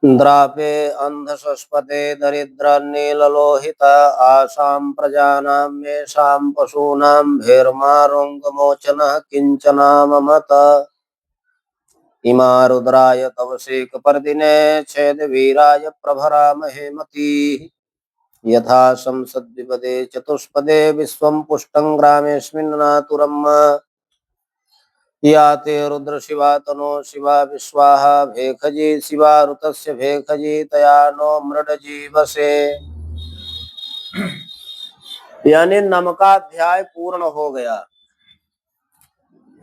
द्रापे अंधसस्पते दरिद्र नीललोहित आसां प्रजानां येषां पशूनां भैर्मारोङ्गमोचनः किंचना ममत। इमा रुद्राय तव शेकपर्दिने छेदवीराय प्रभरामहे मतीः। यथा संसद्विपदे चतुष्पदे विश्वं पुष्टं ग्रामेऽस्मिन् नातुरम्। या ते रुद्र शिवा तनो शिवा विश्वाहा भेखजी शिवा ऋतस्य भेखजी तया नो मृड जीवसे। यानी नमकाध्याय पूर्ण हो गया।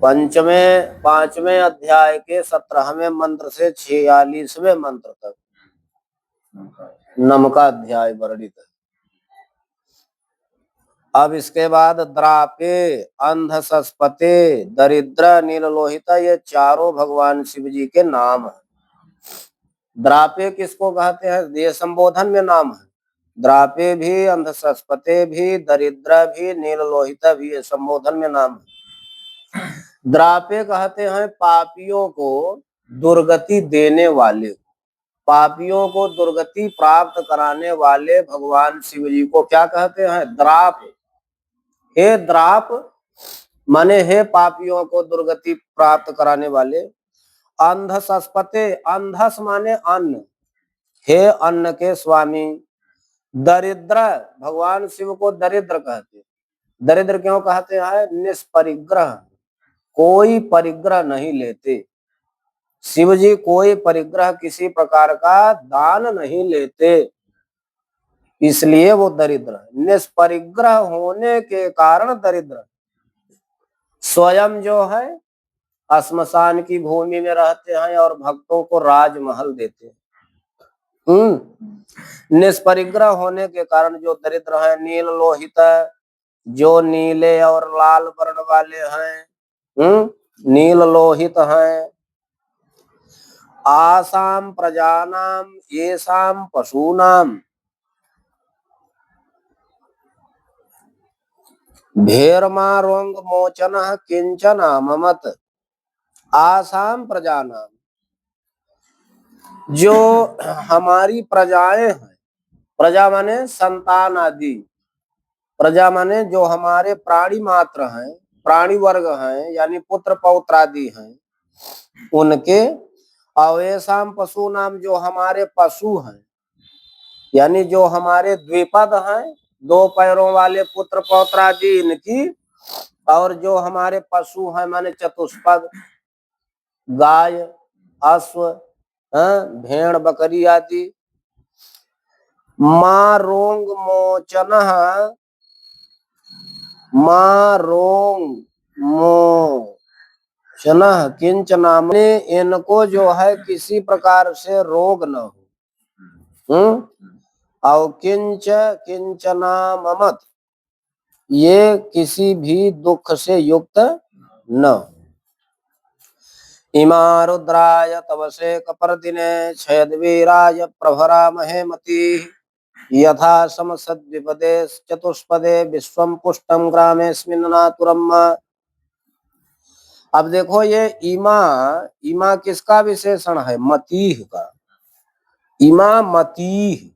पांचवें अध्याय के 17वें मंत्र से 46वें मंत्र तक नमकाध्याय वर्णित है। अब इसके बाद द्रापे अंधसस्पते दरिद्र नीललोहित ये चारों भगवान शिव जी के नाम है। द्रापे किसको कहते हैं? ये संबोधन में नाम है। द्रापे भी, अंधसस्पते भी, दरिद्र भी, नीललोहित भी, ये संबोधन में नाम है। द्रापे कहते हैं पापियों को दुर्गति देने वाले, पापियों को दुर्गति प्राप्त कराने वाले भगवान शिव जी को क्या कहते हैं? द्राप। हे द्राप माने हे पापियों को दुर्गति प्राप्त कराने वाले। अंधसस्पते, अंधस माने अन्न, हे अन्न के स्वामी। दरिद्र, भगवान शिव को दरिद्र कहते। दरिद्र क्यों कहते हैं? निष्परिग्रह, कोई परिग्रह नहीं लेते। शिव जी कोई परिग्रह, किसी प्रकार का दान नहीं लेते, इसलिए वो दरिद्र है। निष्परिग्रह होने के कारण दरिद्र। स्वयं जो है श्मशान की भूमि में रहते हैं और भक्तों को राजमहल देते हैं। निष्परिग्रह होने के कारण जो दरिद्र है। नील लोहित, जो नीले और लाल वर्ण वाले हैं, नील लोहित हैं। आसाम प्रजानाम येषाम पशूनाम भेर्मारोंग मोचन किंचना ममत। आसाम प्रजानाम, जो हमारी प्रजाएं हैं, प्रजा माने संतान आदि, प्रजा माने जो हमारे प्राणी मात्र हैं, प्राणी वर्ग हैं, यानी पुत्र पौत्र आदि हैं, उनके। अवेशाम पशु नाम, जो हमारे पशु हैं, यानी जो हमारे द्विपद हैं, दो पैरों वाले पुत्र पौत्र आदि इनकी। और जो हमारे पशु हैं माने चतुष्पद, गाय, अश्व, भेड़, बकरी आदि। मारोंग मोचन, मारोंग मोचन किंचना, इनको जो है किसी प्रकार से रोग न हो। और किंचना ममत, ये किसी भी दुख से युक्त न हो। इमा रुद्राय तव शेकपर्दिने छेदवीराय प्रभरामहे मतीः। यथा समसद्विपदे चतुष्पदे विश्वं पुष्टं ग्रामेऽस्मिन् नातुरम्। अब देखो ये इमा, इमा किसका विशेषण है? मतीह का। इमा मतीह,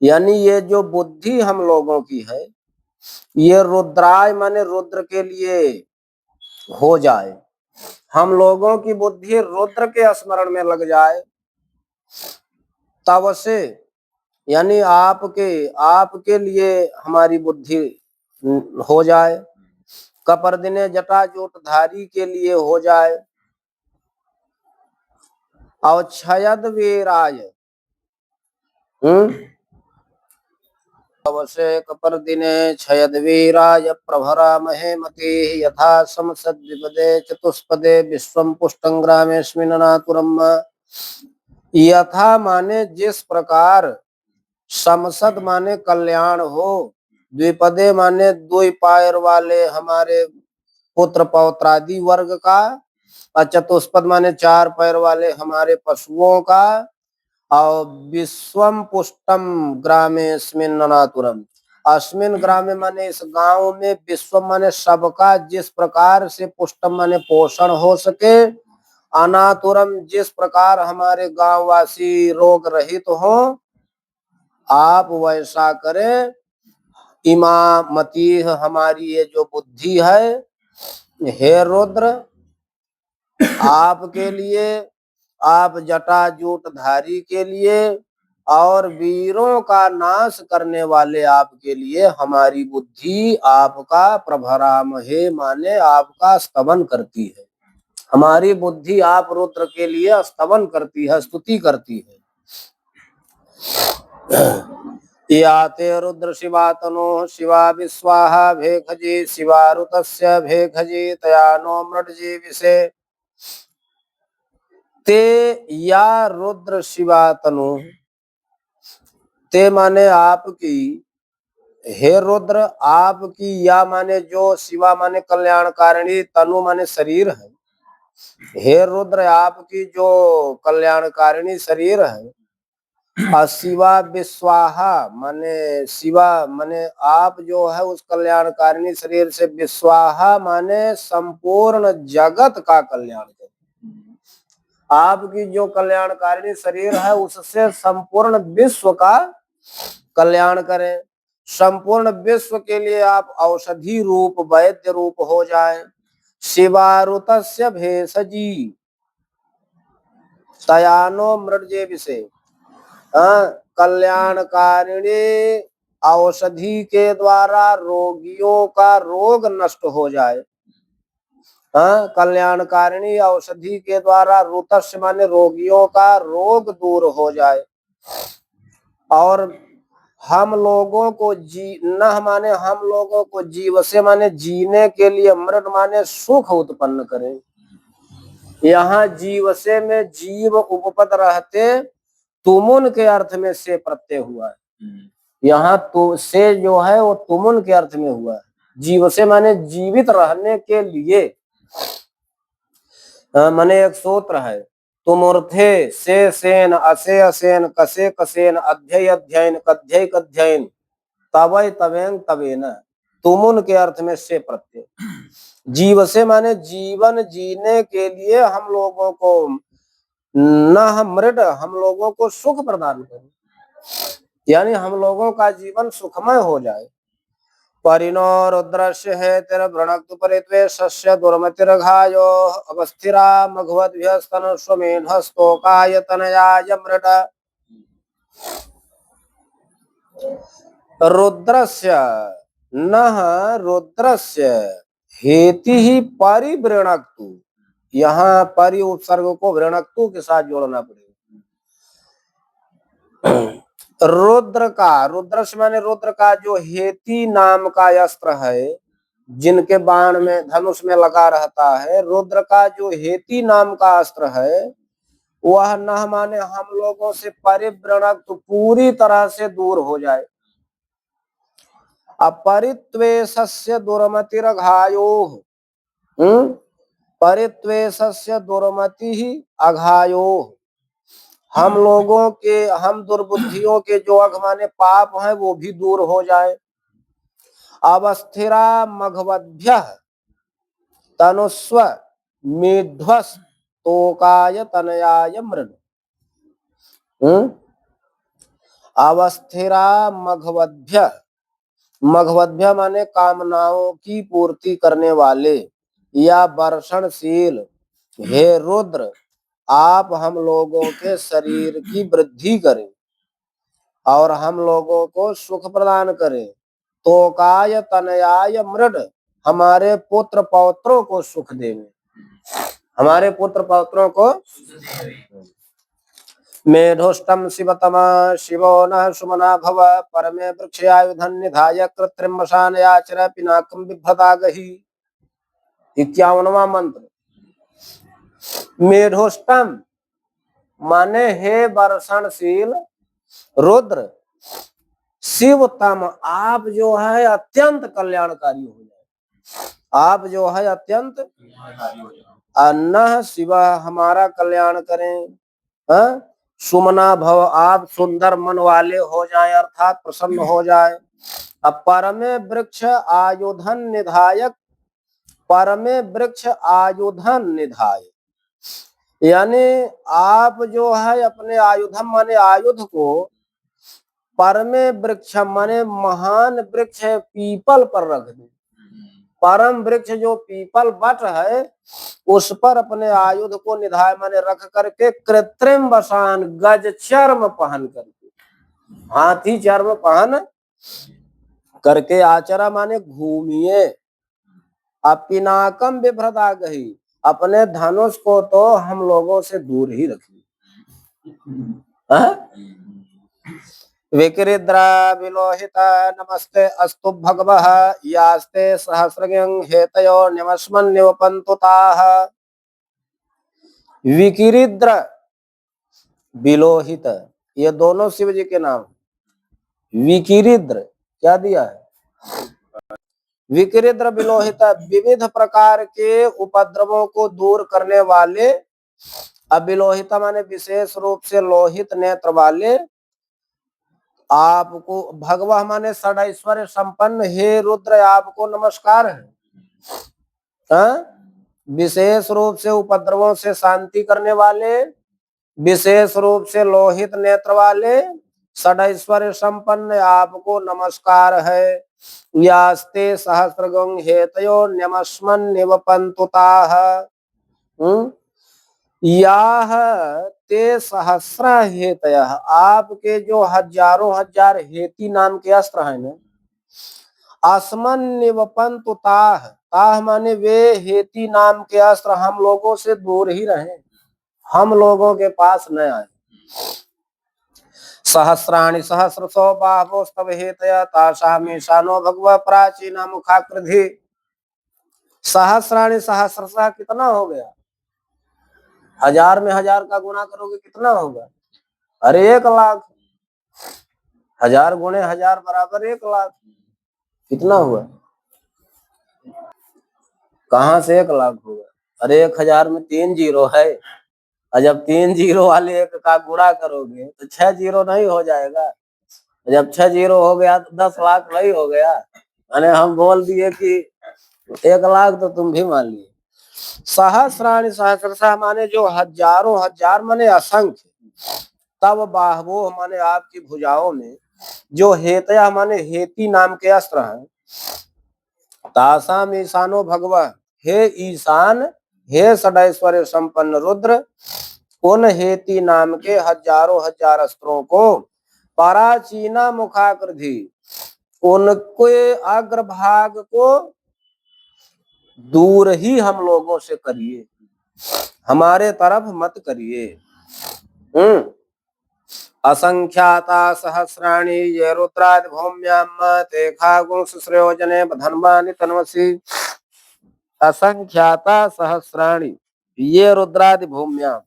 यानी ये जो बुद्धि हम लोगों की है, ये रुद्राय माने रुद्र के लिए हो जाए। हम लोगों की बुद्धि रुद्र के स्मरण में लग जाए, तब से, यानी आपके लिए हमारी बुद्धि हो जाए। कपर्दिने, जटाजूटधारी के लिए हो जाए। और छयद वीराय, कपर्दिने छयदवीराय प्रभरामहे मतीः। यथा समसद्विपदे चतुष्पदे विश्वं पुष्टं ग्रामेऽस्मिन् नातुरम्। यथा माने जिस प्रकार, समसद माने कल्याण हो, द्विपदे माने द्विपायर वाले हमारे पुत्र पौत्रादि वर्ग का, और चतुष्पद माने चार पैर वाले हमारे पशुओं का। और विश्वम पुष्टम ग्रामेस्मिन् नातुरम, अस्मिन ग्रामे माने इस गांव में, विश्व माने सबका, जिस प्रकार से, पुष्टम माने पोषण हो सके, अनातुरम, जिस प्रकार हमारे गांववासी रोग रहित हो, आप वैसा करें। इमामती, हमारी ये जो बुद्धि है, हे रुद्र, आपके लिए, आप जटाजूट धारी के लिए और वीरों का नाश करने वाले आपके लिए हमारी बुद्धि आपका प्रभराम है, माने आपका स्तवन करती है। हमारी बुद्धि आप रुद्र के लिए स्तवन करती है, स्तुति करती है। याते रुद्र शिवातनो शिवा विस्वाहा भेखजी शिवारुतस्य भेखजी तयानो मृडजी विषे। ते या रुद्र शिवातनु, ते माने आपकी, हे रुद्र आपकी, या माने जो, शिवा माने कल्याणकारिणी, तनु माने शरीर है। हे रुद्र आपकी जो कल्याणकारिणी शरीर है। शिवा विस्वाहा माने, शिवा माने आप जो है उस कल्याणकारिणी शरीर से, विस्वाहा माने संपूर्ण जगत का कल्याण करें। आपकी जो कल्याणकारिणी शरीर है उससे संपूर्ण विश्व का कल्याण करें। संपूर्ण विश्व के लिए आप औषधि रूप, वैद्य रूप हो जाए। शिवारुतस्य भेषजी तयानो मृडजे विषे, कल्याणकारिणी औषधि के द्वारा रोगियों का रोग नष्ट हो जाए। कल्याणकारिणी औषधि के द्वारा रुतस्य माने रोगियों का रोग दूर हो जाए। और हम लोगों को न माने हम लोगों को जीव से माने जीने के लिए, मृत माने सुख उत्पन्न करे। यहाँ जीव से में जीव उपपद रहते तुमुन के अर्थ में से प्रत्यय हुआ है। यहाँ तो से जो है वो तुमुन के अर्थ में हुआ है। जीव से माने जीवित रहने के लिए। माने एक सूत्र है, तुमुर्थे से सेन असे असेन कसे कसेन अध्यय अध्ययन कध्यय कध्ययन तवय तवेन तवेन। तुमुन के अर्थ में से प्रत्यय। जीव से माने जीवन जीने के लिए हम लोगों को, न मृड, हम लोगों को सुख प्रदान करे, यानी हम लोगों का जीवन सुखमय हो जाए। परिणो रुद्रस्य है तेर भ्रणक्तु परित्वे सस्य दुर्मतिर्घायो अवस्थिरा मघवद्भ्यस्तन स्वमेधस्तोकाय तनयाय मृड। रुद्रस्य नः रुद्रस्य हेति ही परिवृणक्तु, यहाँ परि उपसर्ग को वृणक्तु के साथ जोड़ना पड़ेगा। रुद्र का, रुद्र से माने रुद्र का जो हेति नाम का अस्त्र है, जिनके बाण में, धनुष में लगा रहता है, रुद्र का जो हेति नाम का अस्त्र है, वह न माने हम लोगों से परिवृणक, तो पूरी तरह से दूर हो जाए। अपरित्वेषस्य दुर्मतिरघायोः, परित्वेषस्य दुर्मतिः अघायोः, हम लोगों के, हम दुर्बुद्धियों के जो अघ माने पाप हैं वो भी दूर हो जाए। अवस्थिरा मघवद्भ्यः तनुस्व मेध्वस तोकाय तनयाय मृड। अवस्थिरा मघवद्भ्यः, मघवद्भ्य माने कामनाओं की पूर्ति करने वाले या वर्षणशील, हे रुद्र आप हम लोगों के शरीर की वृद्धि करें और हम लोगों को सुख प्रदान करें। तोकाय तनयाय मृड, हमारे पुत्र पौत्रों को सुख देंगे, हमारे पुत्र पौत्रों को। मेधोष्टम शिवतमा शिवो न सुमना भव परमे वृक्षायुधन निधाय कृत्रिम मशानयाचर पिनाकम बिभ्रतागहि। 51वां मंत्र। मेधोष्टम माने हे वर्षणशील रुद्र, शिवतम आप जो है अत्यंत कल्याणकारी हो जाए, आप जो है अत्यंत अन्नः शिव हमारा कल्याण करें। सुमना भव आप सुंदर मन वाले हो जाएं, अर्थात प्रसन्न हो जाए। अब परमे वृक्ष आयुधन निधायक, परमे वृक्ष आयुधन निधायक, यानी आप जो है अपने आयुधम माने आयुध को परमे वृक्ष माने महान वृक्ष है पीपल पर रख दे। परम वृक्ष जो पीपल बट है उस पर अपने आयुध को निधाय माने रख करके कृत्रिम वसान गज चर्म पहन करके, हाथी चर्म पहन करके आचरा माने घूमिए। अपिनाकम विभ्रता गही, अपने धनुष को तो हम लोगों से दूर ही रखिए। विकृद्रा विलोहिता नमस्ते अस्तु भगवः यास्ते सहस्रज्ञं हेतयो निमस्मन् निवपन्तु ताः। विकृद्र विलोहित ये दोनों शिव जी के नाम। विकृद्र क्या दिया है? विकृद्र विलोहित विविध प्रकार के उपद्रवों को दूर करने वाले। अब विलोहिता माने विशेष रूप से लोहित नेत्र वाले। आपको भगवा माने षडैश्वर्य संपन्न हे रुद्र आपको नमस्कार है। विशेष रूप से उपद्रवों से शांति करने वाले, विशेष रूप से लोहित नेत्र वाले, षडैश्वर्य संपन्न आपको नमस्कार है। यास्ते सहस्रगं हेतयो नमस्मन् निवपन्तु ताः। याह ते सहस्र हेतयः आपके जो हजारों हजार हेती नाम के अस्त्र है ना, अस्मन निवपन्तु ताः, ताः माने वे हेती नाम के अस्त्र हम लोगों से दूर ही रहे, हम लोगों के पास न आए। सहस्राणि सहस्रशो बाहोस्तव हेतया तासाम ईशानो भगवा प्राचीना मुखाकृधि। सहस्राणि सहस्रशः कितना हो गया? हजार में हजार का गुणा करोगे कितना होगा? अरे 1 लाख। 1000 गुणे 1000 बराबर 1 लाख। कितना हुआ? कहाँ से 1 लाख होगा? अरे 1000 में 3 जीरो है, और जब 3 जीरो वाले 1 का गुणा करोगे तो 6 जीरो नहीं हो जाएगा? जब 6 जीरो हो गया तो 10 लाख नहीं हो गया? अरे हम बोल दिए कि 1 लाख तो तुम भी मान लिए। सहस्राणि सहस्रशः माने जो हजारों हजार माने असंख्य। तब बाहवो माने आपकी भुजाओं में जो हेतया माने हेती नाम के अस्त्र हैं। तासाम ईशानो भगवा हे ईशान हे षडैश्वर्य संपन्न रुद्र, उन हेती नाम के हजारों हजार अस्त्रों को पराचीना मुखाकृधि उनके अग्रभाग को दूर ही हम लोगों से करिए, हमारे तरफ मत करिए। असंख्याता सहस्राणि ये रुद्रादि भूम्याम ते खागुंसश्रयोजने धन्वानि तन्वसि। असंख्याता सहस्राणि ये रुद्रादि भूम्याम।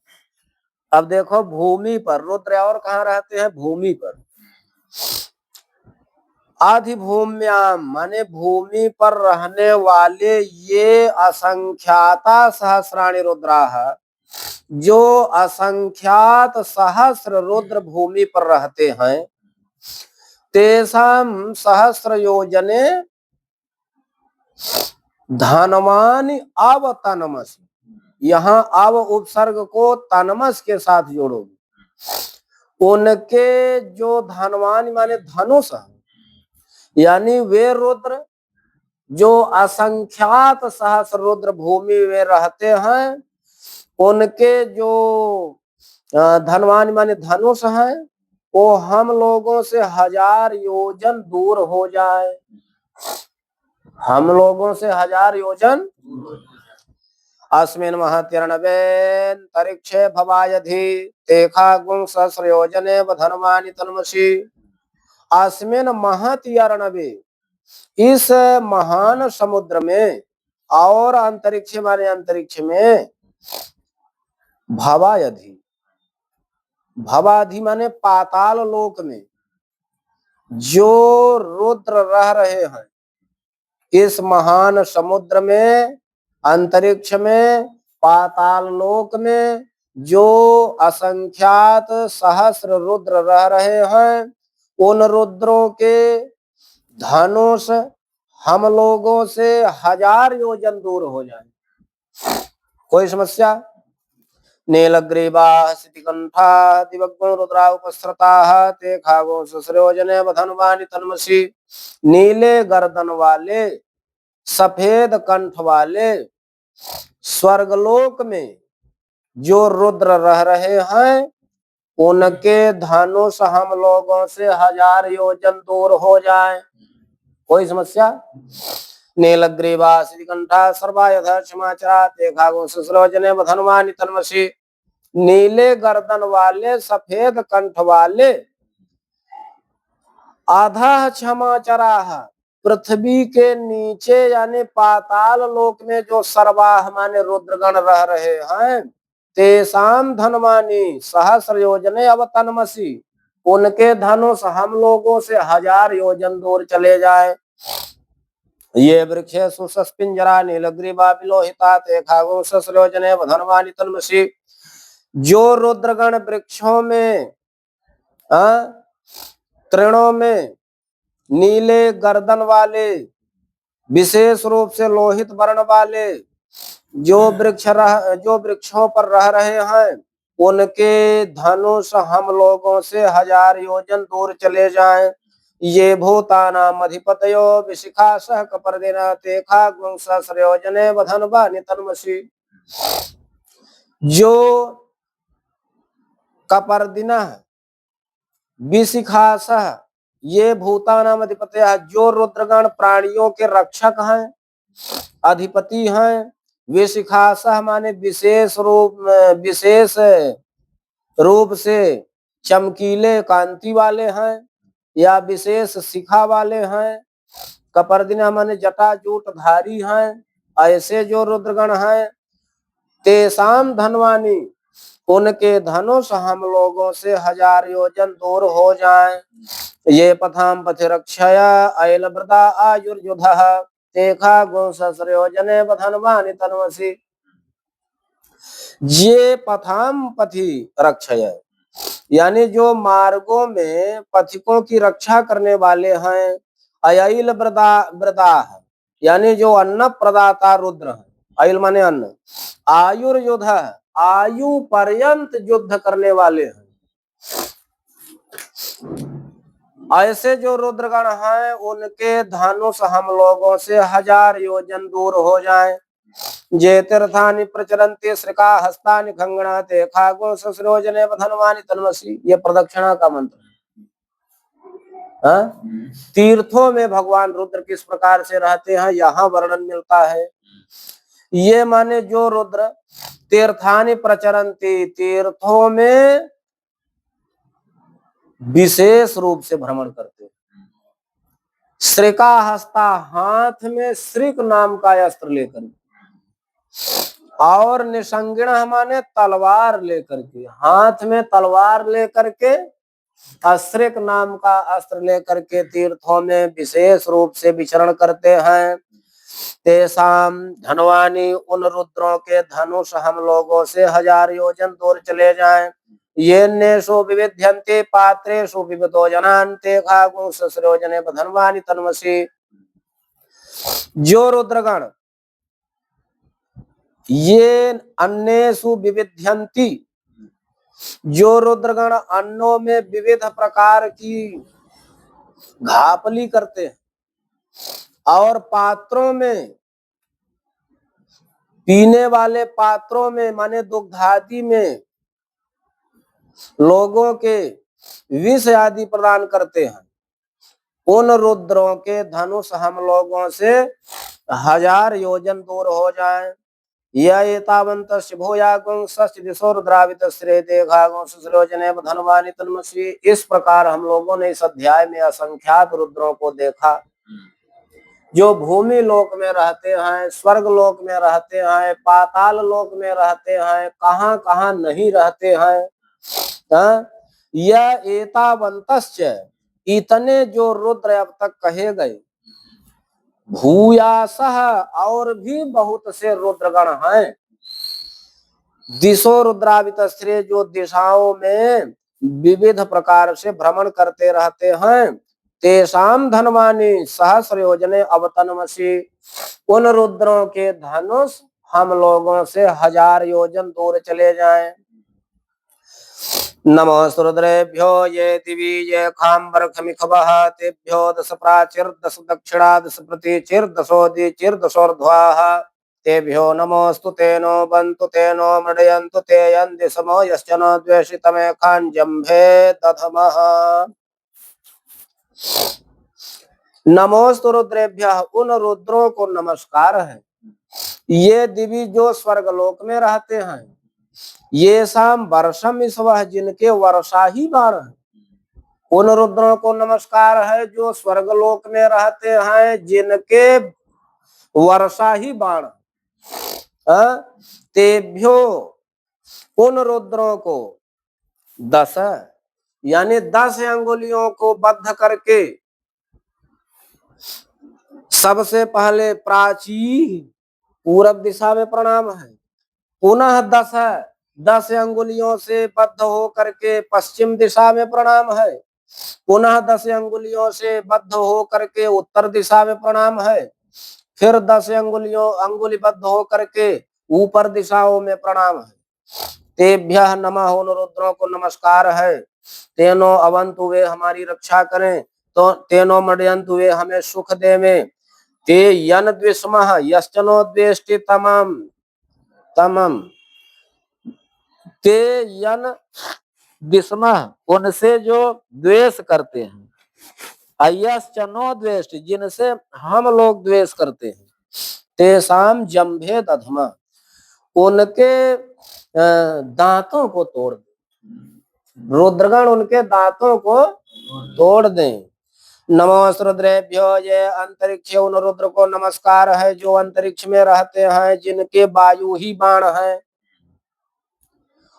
अब देखो भूमि पर रुद्र और कहाँ रहते हैं? भूमि पर। अधिभूम्याम माने भूमि पर रहने वाले ये असंख्याता सहस्राणि रुद्राः, जो असंख्यात सहस्र रुद्र भूमि पर रहते हैं। तेसाम सहस्र योजने धनवानि अव तनमस, यहाँ अव उपसर्ग को तनमस के साथ जोड़ोगे। उनके जो धनवान माने धनुष है, यानी वे रुद्र जो असंख्यात सहस्र रुद्र भूमि में रहते हैं, उनके जो धनवान माने धनुष है वो हम लोगों से 1000 योजन दूर हो जाए, हम लोगों से 1000 योजन। अस्मिन् महत्यर्णवेन्तरिक्षे भवायधि तेखा गुं सहस्र योजने धनवानि तन्मसि। अस्मिन् महत्यर्णवे इस महान समुद्र में, और अंतरिक्ष माने अंतरिक्ष में, भवायधि भवाधि माने पाताल लोक में जो रुद्र रह रहे हैं, इस महान समुद्र में, अंतरिक्ष में, पाताल लोक में जो असंख्यात सहस्र रुद्र रह रहे हैं, उन रुद्रों के धनुष हम लोगों से 1000 योजन दूर हो जाए। कोई समस्या? नीलग्रीवाः सितिकण्ठाः दिवग्गुण रुद्रा उपस्रताः ते खागो ससृजने वधन्वानि तन्मसि। नीले गर्दन वाले, सफेद कंठ वाले स्वर्गलोक में जो रुद्र रह रहे हैं, उनके धनुष हम लोगों से 1000 योजन दूर हो जाए, कोई समस्या। नीलग्रीवा सितिकंठा सर्वायुधा क्षमाचरा ते खागो ससृजने वधन्वानि तन्मसि। नीले गर्दन वाले, सफेद कंठ वाले, आधा क्षमाचरा, पृथ्वी के नीचे यानी पाताल लोक में जो सर्वाह माने रुद्रगण रह रहे हैं, तेसाम धनवानी सहस्र योजने अवतन्मसि, उनके धनुष हम लोगों से 1000 योजन दूर चले जाए। ये वृक्ष सुसस्पिंजरा नीलग्रीवा विलोहिता ते खागो ससृजने वधन्वानि तन्मसि। जो रुद्रगण वृक्षों में, तृणों में नीले गर्दन वाले, विशेष रूप से लोहित वर्ण वाले जो वृक्षों पर रह रहे हैं, उनके धनुष हम लोगों से 1000 योजन दूर चले जाएं। ये भूतानाम अधिपतयो विशिखा सह कपर्दिना ते खागो ससृजने वधन्वानि तन्मसि। जो कपर्दिना विशिखा सह, ये भूतानाम अधिपति, जो रुद्रगण प्राणियों के रक्षक हैं, अधिपति हैं। विशिखासह माने विशेष रूप से चमकीले कांति वाले हैं या विशेष शिखा वाले हैं। कपर्दिना माने जटाजूट धारी हैं। ऐसे जो रुद्रगण हैं, तेसाम धनवानी, उनके धनुष हम लोगों से 1000 योजन दूर हो जाएं। ये पथाम पथिरक्षया अयलव्रता आयुर्युधः ते खागो ससृजने वधन्वानि तन्मसि। ये पथाम पथि रक्षय, यानी जो मार्गों में पथिकों की रक्षा करने वाले हैं। अयल व्रता, यानी जो अन्न प्रदाता रुद्र है। अयल माने अन्न। आयुर्युध, आयु पर्यंत युद्ध करने वाले हैं। ऐसे जो रुद्रगण हैं, उनके धनुष हम लोगों से 1000 योजन दूर हो जाएं। जे तीर्थानि प्रचरन्ति श्रिका हस्तानि खंगणा ते खागो ससृजने वधन्वानि तन्मसि। ये प्रदक्षिणा का मंत्र है। तीर्थों में भगवान रुद्र किस प्रकार से रहते हैं, यहाँ वर्णन मिलता है। ये माने जो रुद्र तीर्थानि प्रचरन्ति, तीर्थों में विशेष रूप से भ्रमण करते हैं। श्रिका हस्ता, हाथ में श्रिक नाम का अस्त्र लेकर, और निसंगिण माने तलवार लेकर के, हाथ में तलवार लेकर के, अश्रिक नाम का अस्त्र लेकर के तीर्थों में विशेष रूप से विचरण करते हैं। तेसाम धनवानी, उन रुद्रों के धनुष हम लोगों से 1000 योजन दूर चले जाएं। ये नेशो विविध्यन्ते पात्रेषु विविधो जनान् ते खागो ससृजने वधन्वानि तन्मसि। जो रुद्रगण ये अन्नेषु विविध्यन्ति, जो रुद्रगण अन्नों में विविध प्रकार की घापली करते हैं, और पात्रों में, पीने वाले पात्रों में माने दुग्धादि में लोगों के विष आदि प्रदान करते हैं, उन रुद्रों के धनुष हम लोगों से 1000 योजन दूर हो जाएं। इस प्रकार हम लोगों ने इस अध्याय में असंख्यात रुद्रों को देखा, जो भूमि लोक में रहते हैं, स्वर्ग लोक में रहते हैं, पाताल लोक में रहते हैं, कहाँ कहाँ नहीं रहते हैं। यह एतावन्तश्च, इतने जो रुद्र अब तक कहे गए, भूयासः, और भी बहुत से रुद्रगण हैं। दिशो रुद्रावितस्त्रे, जो दिशाओं में विविध प्रकार से भ्रमण करते रहते हैं। तेसाम धनवानी सहस्र योजने अवतन्मसि, उन रुद्रों के धनुष हम लोगों से 1000 योजन दूर चले जाएं। नमोस्तु रुद्रेभ्यो ये दिवि ये खाम्बरखमिखवः तेभ्यो 10 प्राचीर 10 दक्षिणा 10 प्रतीचिर 10 दशोर्ध्वाः तेभ्यो नमोस्तु तेनो बन्तु तेनो मृडयन्तु ते यन्ति समो यश्च न द्वेषितमेकान् जम्भे दधमः। नमोस्तु रुद्रेभ्यः, उन रुद्रों को नमस्कार है। ये दिवी जो स्वर्गलोक में रहते हैं, ये शाम वर्षम ईश्वर, जिनके वर्षा ही बाण है। उन रुद्रों को नमस्कार है जो स्वर्गलोक में रहते हैं, जिनके वर्षा ही बाण। तेभ्यो, उन रुद्रों को 10 यानी 10 अंगुलियों को बद्ध करके सबसे पहले प्राची पूरब दिशा में प्रणाम है। पुनः 10 अंगुलियों से बद्ध हो करके पश्चिम दिशा में प्रणाम है। पुनः 10 अंगुलियों से बद्ध हो करके उत्तर दिशा में प्रणाम है। फिर 10 अंगुलीबद्ध हो करके ऊपर दिशाओं में प्रणाम है। तेभ्यः नमः, उन रुद्रों को नमस्कार है। तेनो अवंतु, वे हमारी रक्षा करें। तो तेनो मृडयन्तु, वे हमें सुख देवें। ते यन द्विष्मः यश्चनो द्वेष्टि तमम तमम, ते यन द्विष्मः, उनसे जो द्वेष करते हैं, अयश्चनो द्वेष्टि, जिनसे हम लोग द्वेष करते हैं, तेषाम जम्भे दधम, उनके दांतों को तोड़ दें। रुद्रगण उनके दांतों को तोड़ दें। नमोस्तु रुद्रेभ्यो ये अंतरिक्ष, उन रुद्र को नमस्कार है जो अंतरिक्ष में रहते हैं, जिनके वायु ही बाण है।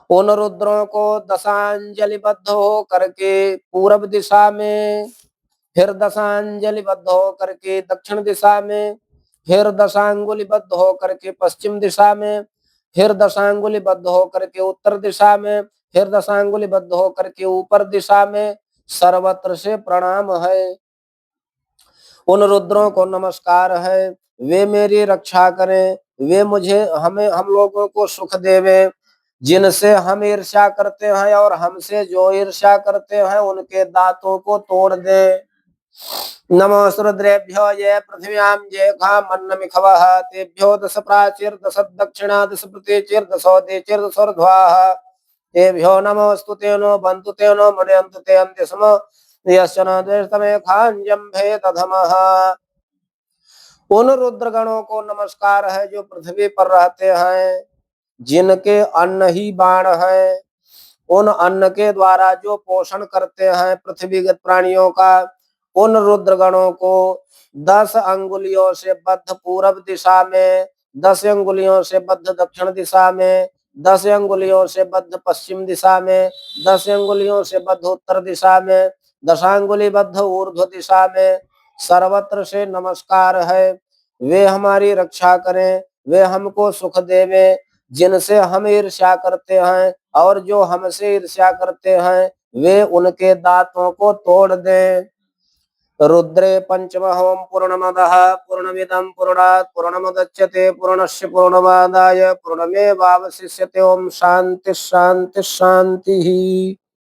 उन रुद्रों को 10 अंजलिबद्ध हो करके पूरब दिशा में, फिर 10 अंजलिबद्ध हो करके दक्षिण दिशा में, फिर 10 अंगुलीबद्ध हो करके पश्चिम दिशा में, फिर 10 अंगुलीबद्ध हो करके उत्तर दिशा में, फिर 10 अंगुलीबद्ध हो करके ऊपर दिशा में सर्वत्र से प्रणाम है। उन रुद्रों को नमस्कार है, वे मेरी रक्षा करें, वे हम लोगों को सुख देवे। जिनसे हम ईर्ष्या करते हैं और हमसे जो ईर्ष्या करते हैं, उनके दांतों को तोड़ दे। नमोस्तु रुद्रेभ्यो ये पृथिव्यां ये खामन्नमिखवः तेभ्यो 10 प्राचीर 10 दक्षिणा 10 प्रतीचिर 10 दशोर्ध्वाः तेभ्यो नमोस्तु तेनो बन्तु तेनो मृडयन्तु ते यन्ति स्म यश्च न द्वेष्टितमेकान् जम्भे दधमः। उन रुद्रगणों को नमस्कार है जो पृथ्वी पर रहते हैं, जिनके अन्न ही बाण है। उन अन्न के द्वारा जो पोषण करते हैं पृथ्वीगत प्राणियों का, उन रुद्रगणों को 10 अंगुलियों से बद्ध पूरब दिशा में, 10 अंगुलियों से बद्ध दक्षिण दिशा में, 10 अंगुलियों से बद्ध पश्चिम दिशा में, 10 अंगुलियों से बद्ध उत्तर दिशा में, 10 अंगुली बद्ध ऊर्ध्व दिशा में सर्वत्र से नमस्कार है। वे हमारी रक्षा करें, वे हमको सुख देवे। जिनसे हम ईर्ष्या करते हैं और जो हमसे ईर्ष्या करते हैं, वे उनके दांतों को तोड़ दें। रुद्रे पंचमहोम पूर्णमदः पूर्णमिदं पूर्णात् पूर्णमुदच्यते पूर्णस्य पूर्णमादाय पूर्णमेवावशिष्यते। ओम शांति शांति शांति।